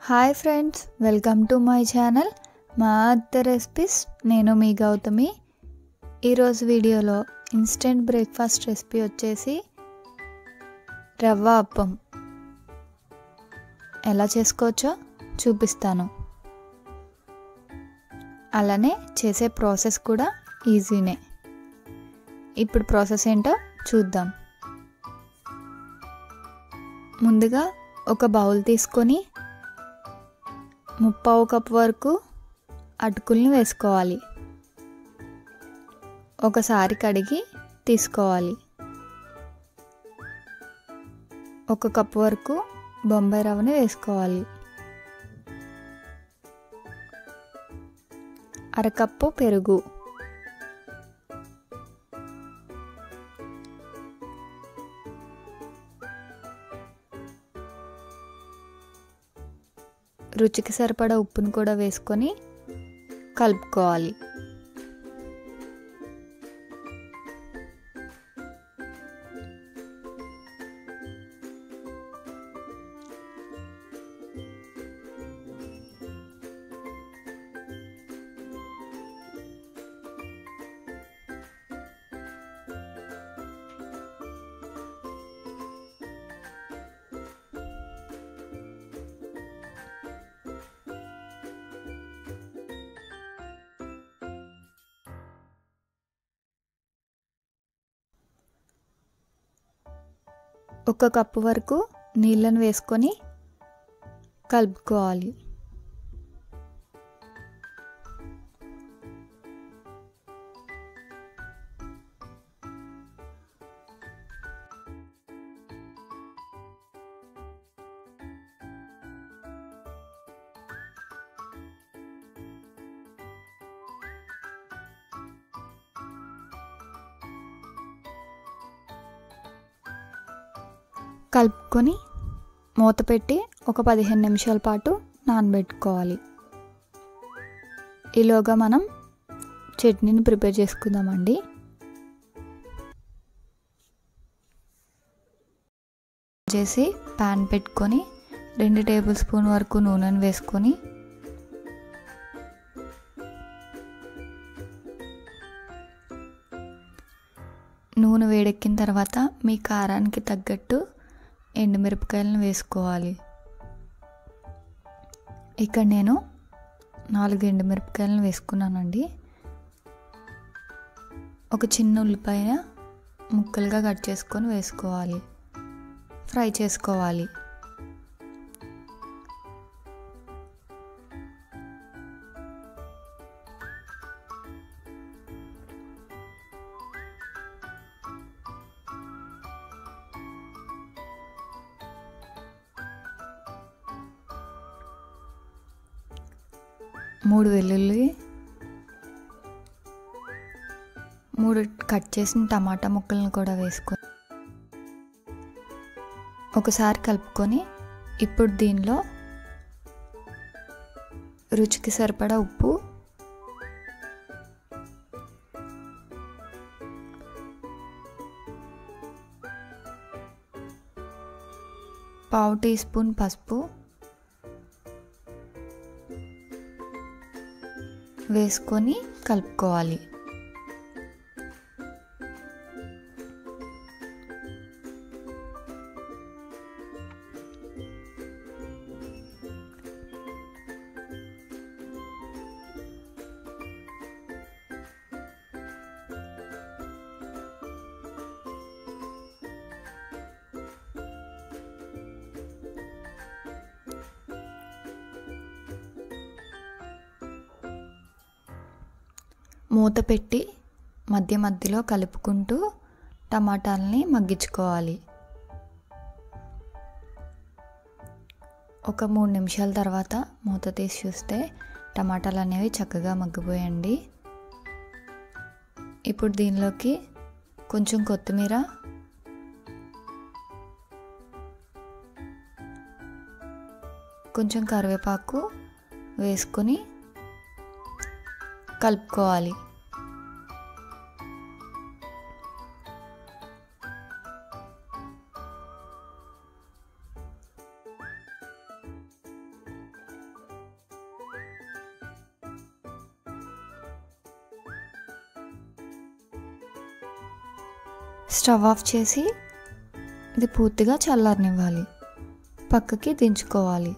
Hi friends, welcome to my channel మా అత్త recipes. నేను మీ గౌతమి. ఈరోజు వీడియోలో ఇన్స్టెంట్ బ్రేక్ఫాస్ట్ రెసిపీ వచ్చేసి రవ్వ అప్పం ఎలా చేసుకోవచ్చో చూపిస్తాను. అలానే చేసే ప్రాసెస్ కూడా ఈజీనే. ఇప్పుడు ప్రాసెస్ ఏంటో చూద్దాం. ముందుగా ఒక బౌల్ తీసుకొని 3/4 కప్ వరకు అటుకుల్ని వేసుకోవాలి. ఒకసారి కడిగి తీసుకోవాలి. 1 కప్ వరకు బొంబాయి రవ్వని వేసుకోవాలి. 1/2 కప్పు పెరుగు, రుచికి సరిపడా ఉప్పును కూడా వేసుకొని కలుపుకోవాలి. ఒక కప్పు వరకు నీళ్ళను వేసుకొని కలుపుకోవాలి. కలుపుకొని మూత పెట్టి ఒక 15 నిమిషాల పాటు నానబెట్టుకోవాలి. ఈలోగా మనం చట్నీని ప్రిపేర్ చేసుకుందామండి. చేసి ప్యాన్ పెట్టుకొని 2 టేబుల్ స్పూన్ వరకు నూనెను వేసుకొని నూనె వేడెక్కిన తర్వాత మీ కారానికి తగ్గట్టు ఎండుమిరపకాయలను వేసుకోవాలి. ఇక్కడ నేను 4 ఎండుమిరపకాయలను వేసుకున్నానండి. ఒక చిన్న ఉల్లిపాయ ముక్కలుగా కట్ చేసుకొని వేసుకోవాలి. ఫ్రై చేసుకోవాలి. మూడు వెల్లుల్లి, 3 కట్ చేసిన టమాటా ముక్కలను కూడా వేసుకొని ఒకసారి కలుపుకొని ఇప్పుడు దీనిలో రుచికి సరిపడా ఉప్పు, పావు టీ స్పూన్ పసుపు వేసుకొని కలుపుకోవాలి. మూత పెట్టి మధ్య మధ్యలో కలుపుకుంటూ టమాటాలని మగ్గించుకోవాలి. ఒక 3 నిమిషాల తర్వాత మూత తీసి చూస్తే టమాటాలు అనేవి చక్కగా మగ్గిపోయండి. ఇప్పుడు దీనిలోకి కొంచెం కొత్తిమీర, కొంచెం కరివేపాకు వేసుకొని కలుపుకోవాలి. స్టవ్ ఆఫ్ చేసి ఇది పూర్తిగా చల్లారనివ్వాలి. పక్కకి దించుకోవాలి.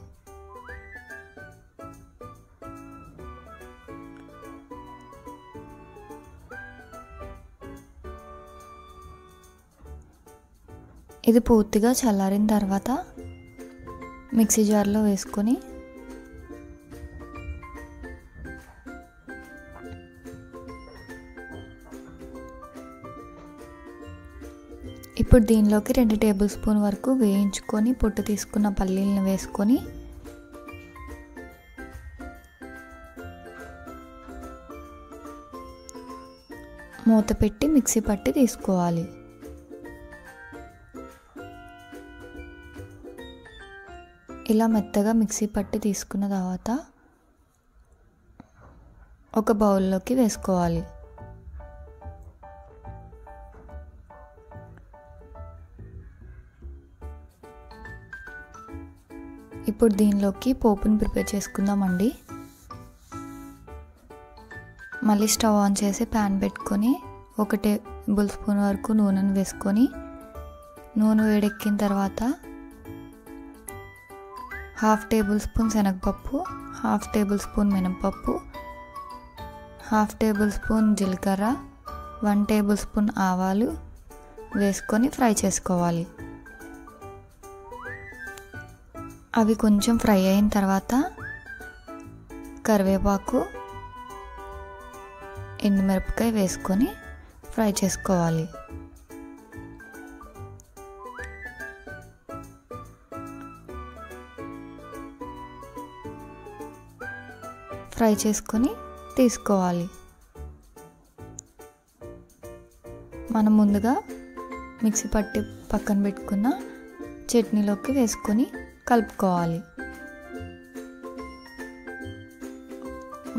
ఇది పూర్తిగా చల్లారిన తర్వాత మిక్సీ జార్లో వేసుకొని ఇప్పుడు దీనిలోకి 2 టేబుల్ స్పూన్ వరకు వేయించుకొని పొట్టు తీసుకున్న పల్లీలను వేసుకొని మూత పెట్టి మిక్సీ పట్టి తీసుకోవాలి. ఇలా మెత్తగా మిక్సీ పట్టి తీసుకున్న తర్వాత ఒక బౌల్లోకి వేసుకోవాలి. ఇప్పుడు దీనిలోకి పోపుని ప్రిపేర్ చేసుకుందామండి. మళ్ళీ స్టవ్ ఆన్ చేసి ప్యాన్ పెట్టుకొని 1 టేబుల్ స్పూన్ వరకు నూనెను వేసుకొని నూనె వేడెక్కిన తర్వాత 1/2 టేబుల్ స్పూన్ శనగపప్పు, 1/2 టేబుల్ స్పూన్ మినపప్పు, 1/2 టేబుల్ స్పూన్ జీలకర్ర, 1 టేబుల్ స్పూన్ ఆవాలు వేసుకొని ఫ్రై చేసుకోవాలి. అవి కొంచెం ఫ్రై అయిన తర్వాత కరివేపాకు, ఎండుమిరపకాయ వేసుకొని ఫ్రై చేసుకోవాలి. ఫ్రై చేసుకొని తీసుకోవాలి. మనం ముందుగా మిక్సీ పట్టి పక్కన పెట్టుకున్న చట్నీలోకి వేసుకొని కలుపుకోవాలి.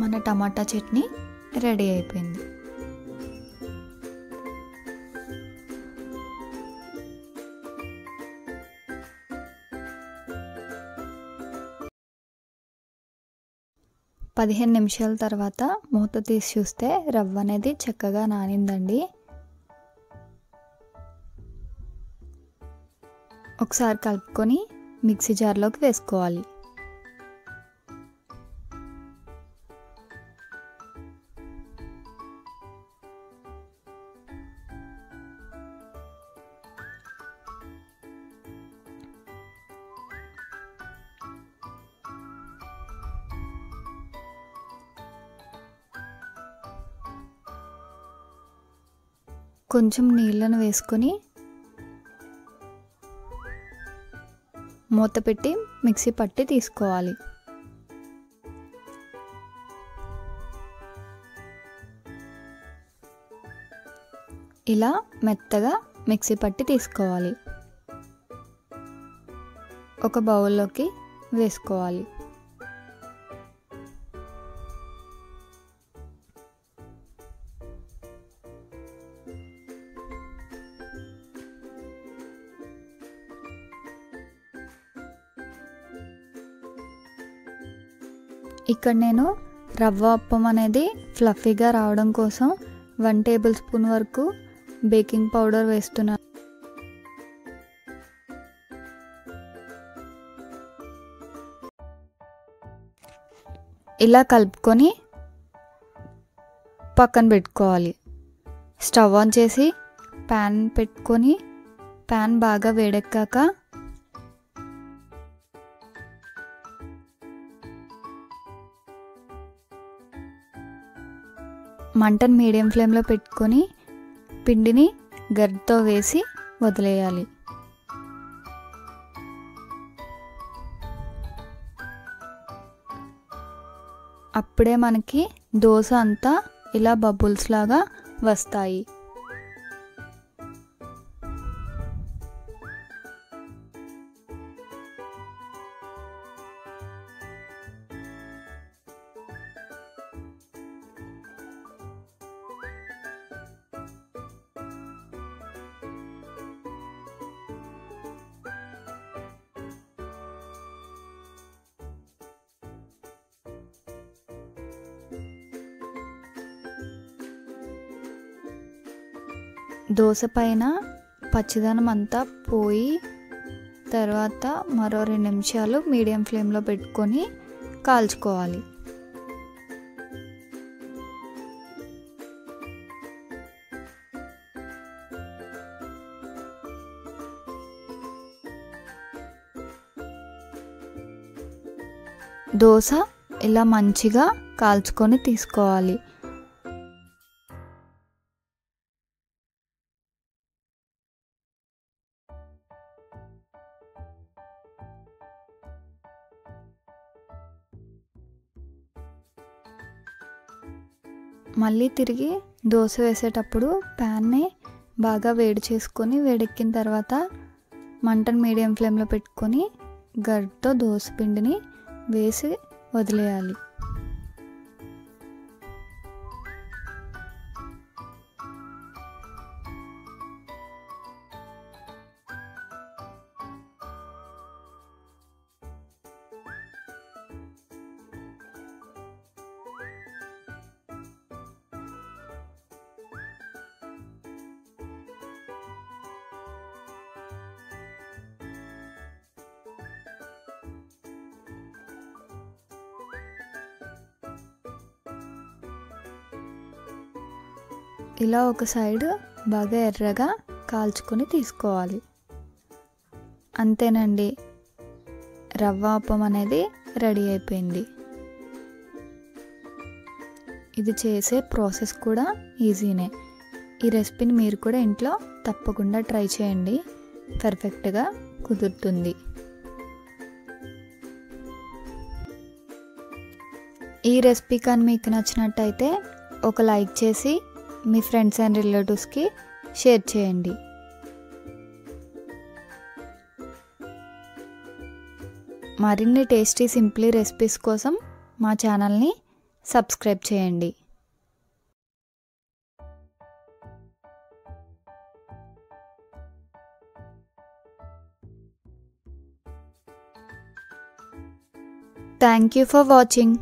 మన టమాటా చట్నీ రెడీ అయిపోయింది. పదిహేను నిమిషాల తర్వాత మూత తీసి చూస్తే రవ్వ అనేది చక్కగా నానిందండి. ఒకసారి కలుపుకొని మిక్సీ జార్లోకి వేసుకోవాలి. కొంచెం నీళ్ళను వేసుకొని మూత పెట్టి మిక్సీ పట్టి తీసుకోవాలి. ఇలా మెత్తగా మిక్సీ పట్టి తీసుకోవాలి. ఒక బౌల్లోకి వేసుకోవాలి. ఇక్కడ నేను రవ్వ అప్పం అనేది ఫ్లఫీగా రావడం కోసం 1 టేబుల్ స్పూన్ వరకు బేకింగ్ పౌడర్ వేస్తున్నాను. ఇలా కలుపుకొని పక్కన పెట్టుకోవాలి. స్టవ్ ఆన్ చేసి ప్యాన్ పెట్టుకొని ప్యాన్ బాగా వేడెక్కాక మంటను మీడియం ఫ్లేమ్లో పెట్టుకొని పిండిని గరిటెతో వేసి వదిలేయాలి. అప్పుడే మనకి దోశ అంతా ఇలా బబుల్స్ లాగా వస్తాయి. దోశ పైన పచ్చిదనం అంతా పోయి తర్వాత మరో 2 నిమిషాలు మీడియం ఫ్లేమ్లో పెట్టుకొని కాల్చుకోవాలి. దోశ ఇలా మంచిగా కాల్చుకొని తీసుకోవాలి. మళ్ళీ తిరిగి దోశ వేసేటప్పుడు ప్యాన్ని బాగా వేడి చేసుకొని వేడెక్కిన తర్వాత మంటను మీడియం ఫ్లేమ్లో పెట్టుకొని గరిటెతో దోశ పిండిని వేసి వదిలేయాలి. ఇలా ఒక సైడ్ బాగా ఎర్రగా కాల్చుకొని తీసుకోవాలి. అంతేనండి, రవ్వ అప్పం అనేది రెడీ అయిపోయింది. ఇది చేసే ప్రాసెస్ కూడా ఈజీనే. ఈ రెసిపీని మీరు కూడా ఇంట్లో తప్పకుండా ట్రై చేయండి, పర్ఫెక్ట్గా కుదురుతుంది. ఈ రెసిపీ కానీ మీకు నచ్చినట్టయితే ఒక లైక్ చేసి మీ ఫ్రెండ్స్ అండ్ రిలేటివ్స్కి షేర్ చేయండి. మరిన్ని టేస్టీ సింప్లీ రెసిపీస్ కోసం మా ఛానల్ని సబ్స్క్రైబ్ చేయండి. Thank you for watching.